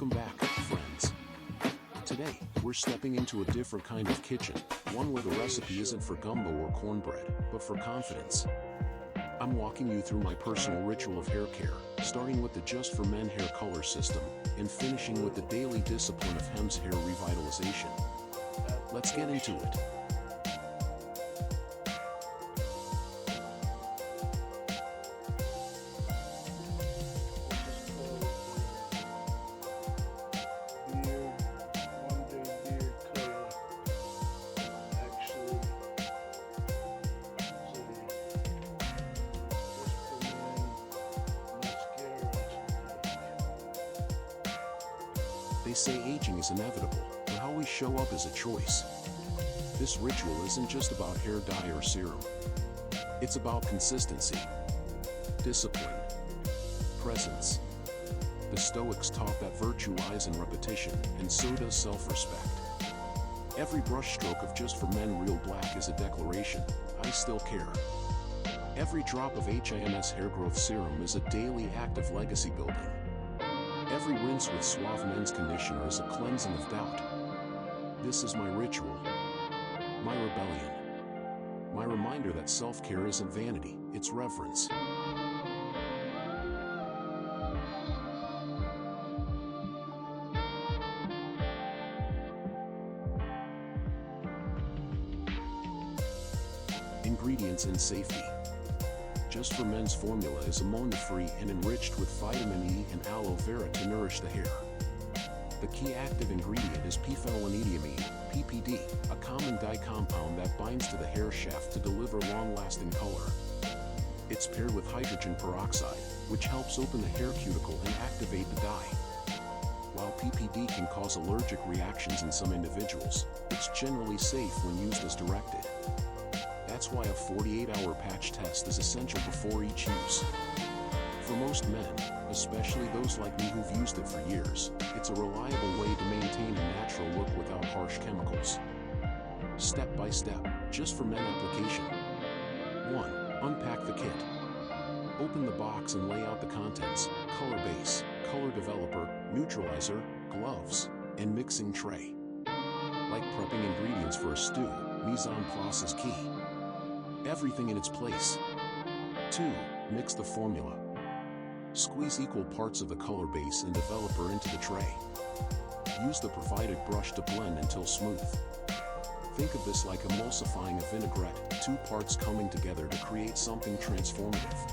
Welcome back, friends. Today, we're stepping into a different kind of kitchen, one where the recipe isn't for gumbo or cornbread, but for confidence. I'm walking you through my personal ritual of hair care, starting with the Just for Men hair color system, and finishing with the daily discipline of HIMS hair revitalization. Let's get into it. They say aging is inevitable, but how we show up is a choice. This ritual isn't just about hair dye or serum. It's about consistency, discipline, presence. The Stoics taught that virtue lies in repetition, and so does self-respect. Every brushstroke of Just for Men Real Black is a declaration, I still care. Every drop of HIMS Hair Growth Serum is a daily act of legacy building. Every rinse with Suave men's conditioner is a cleansing of doubt. This is my ritual, my rebellion, my reminder that self-care isn't vanity, it's reverence. Ingredients and safety. Just for Men's formula is ammonia-free and enriched with vitamin E and aloe vera to nourish the hair. The key active ingredient is p-phenylenediamine, PPD, a common dye compound that binds to the hair shaft to deliver long-lasting color. It's paired with hydrogen peroxide, which helps open the hair cuticle and activate the dye. While PPD can cause allergic reactions in some individuals, it's generally safe when used as directed. That's why a 48-hour patch test is essential before each use. For most men, especially those like me who've used it for years, it's a reliable way to maintain a natural look without harsh chemicals. Step by step, Just for Men application. 1. Unpack the kit. Open the box and lay out the contents: color base, color developer, neutralizer, gloves, and mixing tray. Like prepping ingredients for a stew, mise en place is key. Everything in its place. 2. Mix the formula. Squeeze equal parts of the color base and developer into the tray. Use the provided brush to blend until smooth. Think of this like emulsifying a vinaigrette, 2 parts coming together to create something transformative.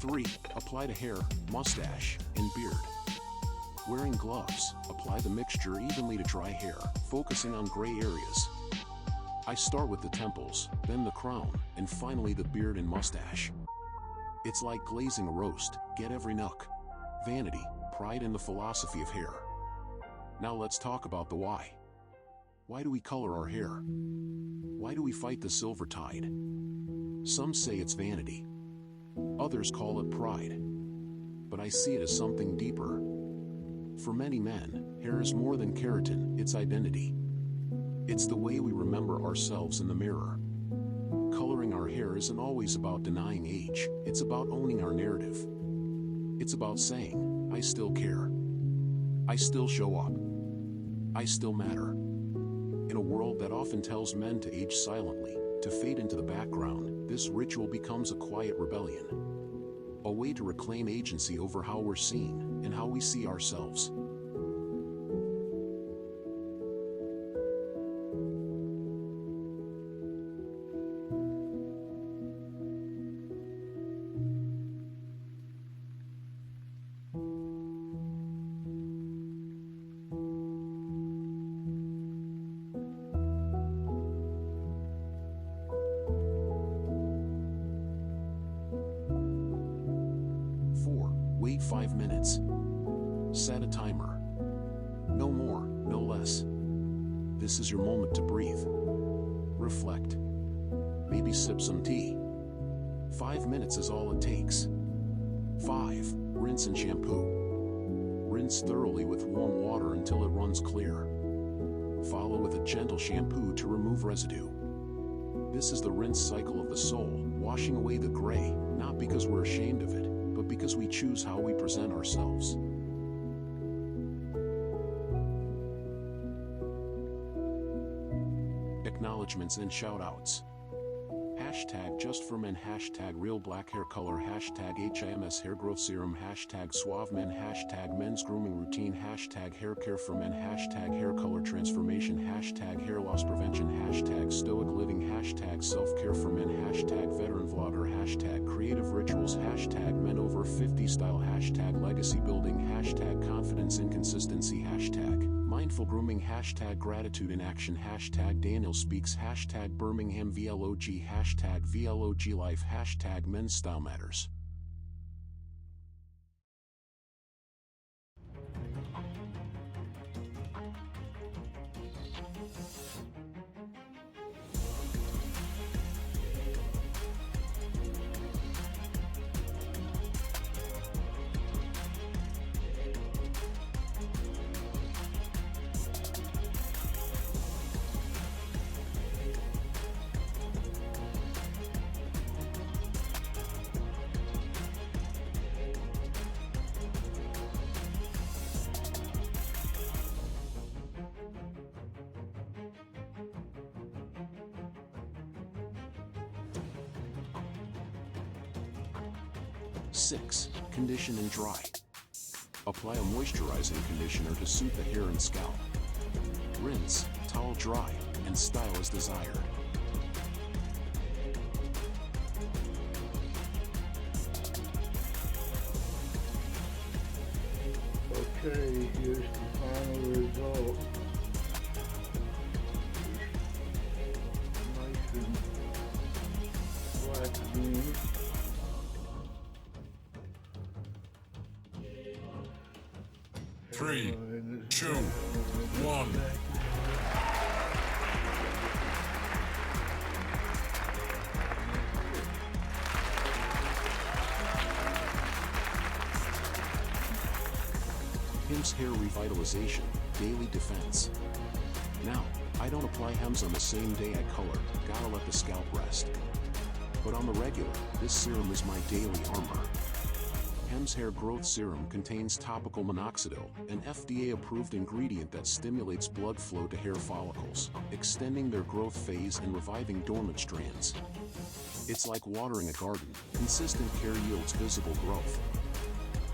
Three. Apply to hair, mustache, and beard. Wearing gloves, apply the mixture evenly to dry hair, focusing on gray areas. I start with the temples, then the crown, and finally the beard and mustache. It's like glazing a roast, get every nook. Vanity, pride in the philosophy of hair. Now let's talk about the why. Why do we color our hair? Why do we fight the silver tide? Some say it's vanity. Others call it pride. But I see it as something deeper. For many men, hair is more than keratin, it's identity. It's the way we remember ourselves in the mirror. Coloring our hair isn't always about denying age, it's about owning our narrative. It's about saying, I still care. I still show up. I still matter. In a world that often tells men to age silently, to fade into the background, this ritual becomes a quiet rebellion. A way to reclaim agency over how we're seen, and how we see ourselves. Wait 5 minutes. Set a timer. No more, no less. This is your moment to breathe. Reflect. Maybe sip some tea. 5 minutes is all it takes. 5. Rinse and shampoo. Rinse thoroughly with warm water until it runs clear. Follow with a gentle shampoo to remove residue. This is the rinse cycle of the soul, washing away the gray, not because we're ashamed of it, but because we choose how we present ourselves. Acknowledgements and shoutouts. Hashtag just for men, hashtag real black hair color, hashtag HIMS Hair Growth Serum, hashtag Suave men, hashtag men's grooming routine, hashtag hair care for men, hashtag hair color transformation, hashtag hair loss prevention, hashtag stoic living, hashtag self-care for men, hashtag veteran vlogger, hashtag creative rituals, hashtag men over 50 style, hashtag legacy building, hashtag confidence inconsistency, hashtag mindful grooming, hashtag gratitude in action, hashtag Daniel speaks, hashtag Birmingham VLOG, hashtag VLOG life, hashtag men's style matters. Six. Condition and dry. Apply a moisturizing conditioner to soothe the hair and scalp. Rinse, towel dry, and style as desired. Okay, here's the final result. Nice and black again. Three, 2, 1. HIMS Hair Revitalization, Daily Defense. Now, I don't apply HIMS on the same day I color, gotta let the scalp rest. But on the regular, this serum is my daily armor. HIMS Hair Growth Serum contains topical minoxidil, an FDA-approved ingredient that stimulates blood flow to hair follicles, extending their growth phase and reviving dormant strands. It's like watering a garden, consistent care yields visible growth.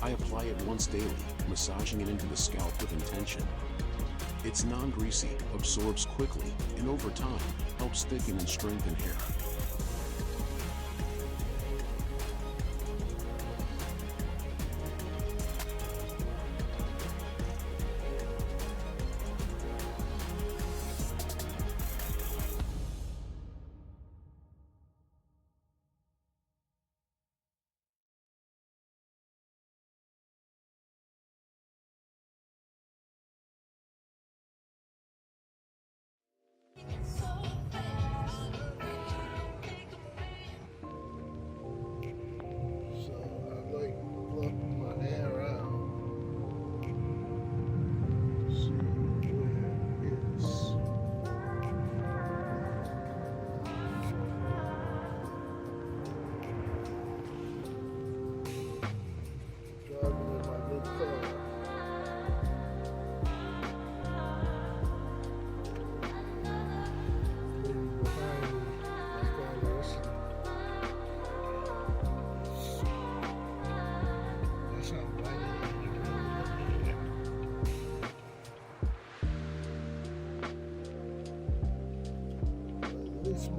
I apply it once daily, massaging it into the scalp with intention. It's non-greasy, absorbs quickly, and over time, helps thicken and strengthen hair.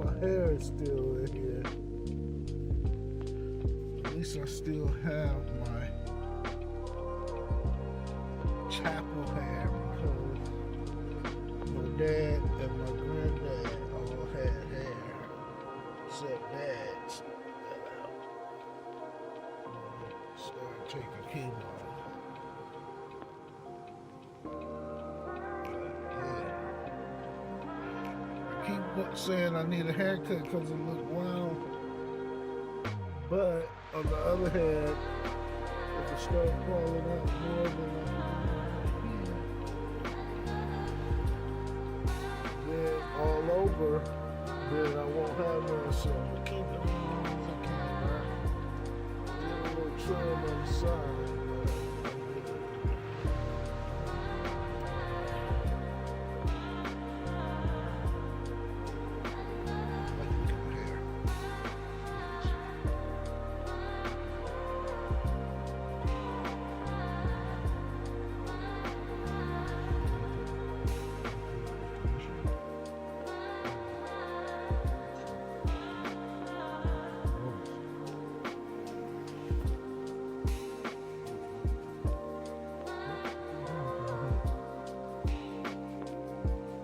My hair is still in here. At least I still have my chapel hair because my dad and my granddad all had hair, except Dad's. Started taking chemo. Keep saying I need a haircut because it look wild. But on the other hand, if it starts falling out more than I can do, then all over, then I won't have none. So I'm gonna keep it as I can, right? A little trim on the side.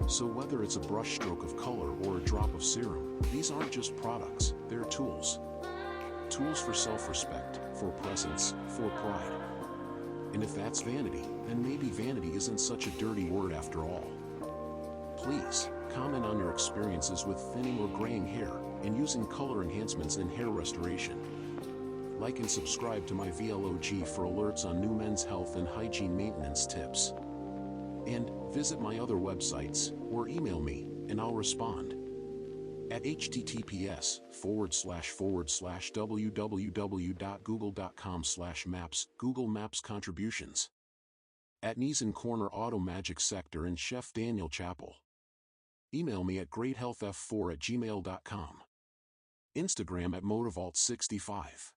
So whether it's a brush stroke of color or a drop of serum, these aren't just products, they're tools. Tools for self-respect, for presence, for pride. And if that's vanity, then maybe vanity isn't such a dirty word after all. Please, comment on your experiences with thinning or graying hair, and using color enhancements in hair restoration. Like and subscribe to my vlog for alerts on new men's health and hygiene maintenance tips. And visit my other websites, or email me, and I'll respond. At https://www.google.com/maps, Google Maps contributions. At Knees and Corner Auto Magic Sector and Chef Daniel Chappell. Email me at greathealthf4@gmail.com. Instagram at Motivault65.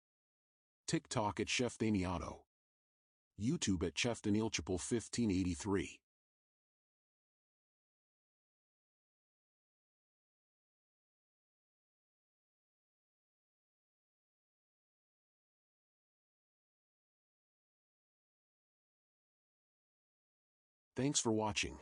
TikTok at Chef Daniato. YouTube at Chef Daniel Chappell 1583. Thanks for watching.